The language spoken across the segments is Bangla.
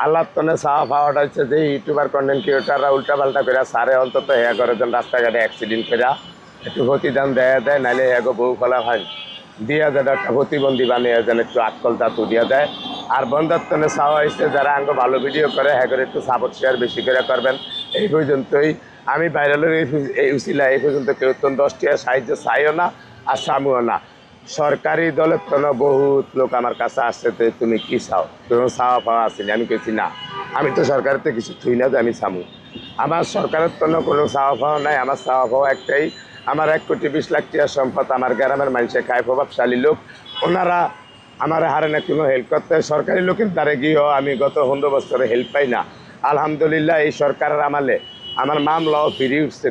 আল্লাহ তনে চাওয়া পাওয়াটা হচ্ছে যে ইউটিউবার কন্টেন্ট ক্রিয়েটাররা উল্টাপাল্টা করে সারে অন্তত হ্যাঁ করে যেন রাস্তাঘাটে অ্যাক্সিডেন্ট করে একটু প্রতিদান দেয় নাহলে হ্যাঁ বউ খোলা হয় দিয়া যেন একটা প্রতিবন্ধী বানিয়ে যেন একটু আটকল দাঁতু দিয়ে দেয়। আর বন্ধাত্মনে চাওয়া হয়েছে যারা আঙ্গ ভালো ভিডিও করে হ্যাঁ করে একটু সাপোর্ট শেয়ার বেশি করে করবেন। এই পর্যন্তই। আমি ভাইরালের এই উচিলা এই পর্যন্ত কেউ তো 10 টাকা সাহায্য চাইও না আর সামুও না। সরকারি দলের তো বহুত লোক আমার কাছে আসছে, তো তুমি কি চাও, তুমি চাওয়া পাওয়া আসেনি? আমি কেছি না, আমি তো সরকারের তো কিছু থুই না যে আমি চামু। আমার সরকারের তো কোনো চাওয়া পাওয়া নাই। আমার চাওয়া পাওয়া একটাই, আমার 1,20,00,000 টাকার সম্পদ আমার গ্রামের মানুষে খায়, প্রভাবশালী লোক, ওনারা আমার হারে না কোনো হেল্প করতে। সরকারি লোকের দ্বারে গিয়েও আমি গত 15 বছরে হেল্প পাই না। আলহামদুলিল্লাহ এই সরকারের আমলে আমার মামলাও ফিরে উঠছে,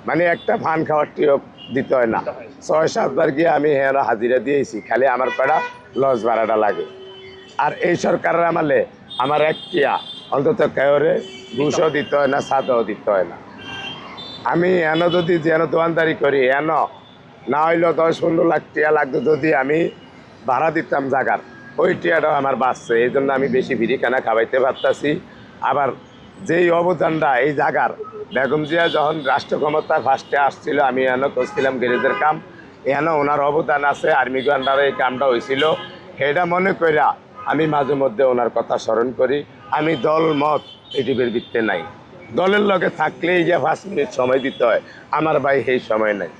মানে একটা ফান খাওয়ারটিও দিতে হয় না। 6-7 বার গিয়ে আমি হ্যাঁ হাজিরা দিয়েছি, খালি আমার কটা লস ভাড়াটা লাগে। আর এই সরকারের আমলে আমার টিয়া অন্তত কেউরে ঘুষও দিতে হয় না, ছাদও দিতে হয় না। আমি এন যদি যেন দোকানদারি করি এন না হইলেও 10-15 লাখ টাকা লাগতো, যদি আমি ভাড়া দিতাম জায়গার, ওই টিয়াটাও আমার বাঁচছে। এই জন্য আমি বেশি বিড়িখানা খাওয়াইতে পারতাছি। আবার যেই অবদানটা এই জায়গার, বেগম জিয়া যখন রাষ্ট্র ক্ষমতায় ফার্স্টে আসছিল, আমি এন করছিলাম গ্যারেজের কাম, এন ওনার অবদান আছে, আর্মি আন্ডারে এই কামটা হয়েছিল। সেটা মনে কইরা আমি মাঝে মধ্যে ওনার কথা স্মরণ করি। আমি দল মত এটিভের ভিত্তে নাই, দলের লগে থাকলেই যে 5 মিনিট সময় দিতে হয়, আমার ভাই সেই সময় নাই।